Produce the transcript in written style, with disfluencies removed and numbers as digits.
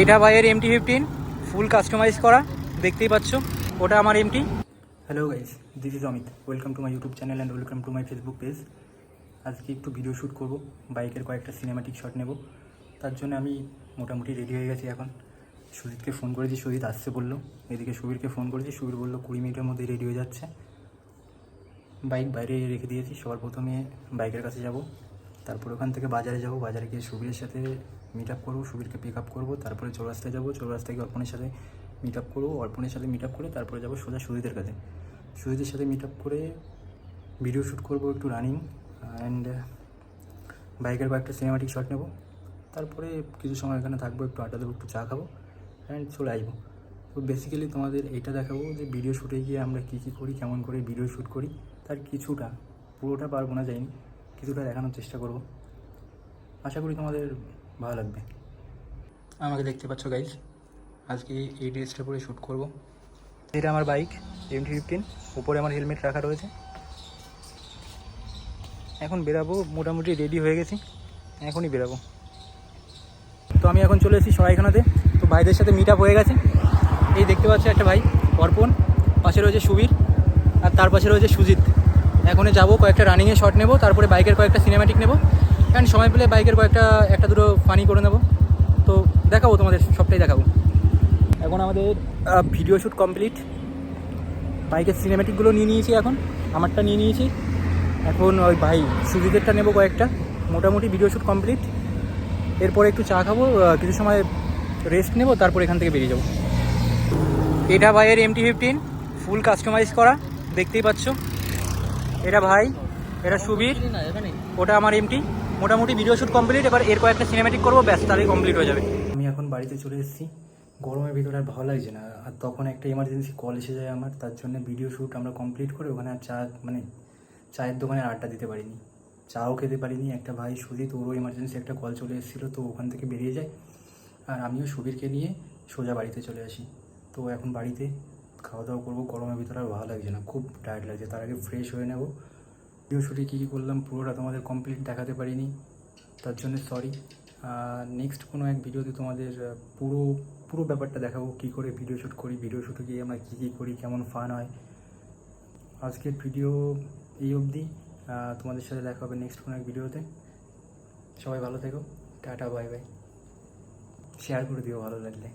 এটা ভাইয়ের MT-15 ফুল customise করা, দেখতেই পাচ্ছ ওটা আমার MT। Hello guys, this is Amit. Welcome to my YouTube channel and welcome to my Facebook page. আজকে একটু ভিডিও শ্যুট করব, বাইকের কয়েকটা সিনেমাটিক শট নেব। তার জন্য আমি মোটামুটি রেডি হয়ে গেছি। এখন সুজিতকে ফোন করেছি, সুজিত আসছে বললো। এদিকে সুবীরকে ফোন করেছি, সুবীর বললো 20 মিনিটের মধ্যে রেডি হয়ে যাচ্ছে। বাইক বাইরে রেখে দিয়েছি। সবার প্রথমে বাইকের কাছে যাব, তারপর ওখান থেকে বাজারে যাব, বাজারে গিয়ে সুবীরের সাথে মিট আপ করবো, সুবীরকে পিক আপ করবো। তারপরে চৌরাস্তায় যাবো, চৌরাস্তায় গিয়ে অর্পণের সাথে মিট আপ করবো, অর্পণের সাথে মিট আপ করে তারপরে যাবো সোজা সুজিতের কাছে। সুজিতের সাথে মিট আপ করে ভিডিও শ্যুট করবো, একটু রানিং অ্যান্ড বাইকের কয়েকটা সিনেমাটিক শট নেব। তারপরে কিছু সময় এখানে থাকবো, একটু আড্ডা দেবো, একটু চা খাবো অ্যান্ড চলে আসবো। তো বেসিক্যালি তোমাদের এইটা দেখাবো যে ভিডিও শ্যুটে গিয়ে আমরা কী কী করি, কেমন করে ভিডিও শ্যুট করি, তার কিছুটা, পুরোটা পারবো না যাইনি, কিছুটা দেখানোর চেষ্টা করব। আশা করি তোমাদের ভালো লাগবে। আমাকে দেখতে পাচ্ছ গাইজ, আজকে এই ড্রেসটা পরে শ্যুট করব। এটা আমার বাইক MT-15, উপরে আমার হেলমেট রাখা রয়েছে। এখন বেরাবো, মোটামুটি রেডি হয়ে গেছি, এখনই বেরাবো। তো আমি এখন চলে এসেছি সরাইখানাতে। তো ভাইদের সাথে মিট আপ হয়ে গেছে। এই দেখতে পাচ্ছ একটা ভাই অর্পণ, পাশে রয়েছে সুবীর, আর তার পাশে রয়েছে সুজিত। এখনই যাবো, কয়েকটা রানিংয়ে শট নেব, তারপরে বাইকের কয়েকটা সিনেম্যাটিক নেব, কারণ সময় পেলে বাইকের একটা দুটো ফানি করে নেব। তো দেখাবো তোমাদের, সবটাই দেখাবো। এখন আমাদের ভিডিও শ্যুট কমপ্লিট, বাইকের সিনেম্যাটিকগুলো নিয়ে নিয়েছি, এখন আমারটা নিয়ে নিয়েছি। এখন ওই ভাই সুজিতেরটা নেব কয়েকটা। মোটামুটি ভিডিও শ্যুট কমপ্লিট। এরপরে একটু চা খাবো, কিছু সময় রেস্ট নেব, তারপর এখান থেকে বেরিয়ে যাবো। এটা ভাইয়ের MT-15 ফুল কাস্টমাইজ করা, দেখতেই পাচ্ছ। এটা ভাই, এটা সুবীর, ওটা আমার MT। মোটামুটি ভিডিও শ্যুট কমপ্লিট। এবার এর কয়েকটা সিনেম্যাটিক করবো, ব্যাস তাহলেই কমপ্লিট হয়ে যাবে। আমি এখন বাড়িতে চলে এসেছি। গরমের ভিতরে আর ভালো লাগছে না, আর তখন একটা এমার্জেন্সি কল এসে যায় আমার, তার জন্য ভিডিও শ্যুট আমরা কমপ্লিট করে ওখানে আর চায়ের দোকানে আড্ডা দিতে পারিনি, চাও খেতে পারিনি। একটা ভাই সুজিত, ওরও এমার্জেন্সি একটা কল চলে এসেছিলো, তো ওখান থেকে বেরিয়ে যায়। আর আমিও সুবীরকে নিয়ে সোজা বাড়িতে চলে আসি। তো এখন বাড়িতে খাওয়া দাওয়া করবো। গরমের ভিতরে আর ভালো লাগছে না, খুব টায়ার্ড লাগছে। তার আগে ফ্রেশ হয়ে নেব। ভিডিও শ্যুটে কী কী করলাম পুরোটা তোমাদের কমপ্লিট দেখাতে পারিনি, তার জন্য সরি। নেক্সট কোনো এক ভিডিওতে তোমাদের পুরো পুরো ব্যাপারটা দেখাবো, কী করে ভিডিও শ্যুট করি, ভিডিও শ্যুটে গিয়ে আমরা কী কী করি, কেমন ফান হয়। আজকের ভিডিও এই অবধি। তোমাদের সাথে দেখা হবে নেক্সট কোনো এক ভিডিওতে। সবাই ভালো থেকো, টাটা, বাই বাই। শেয়ার করে দিও ভালো লাগলে।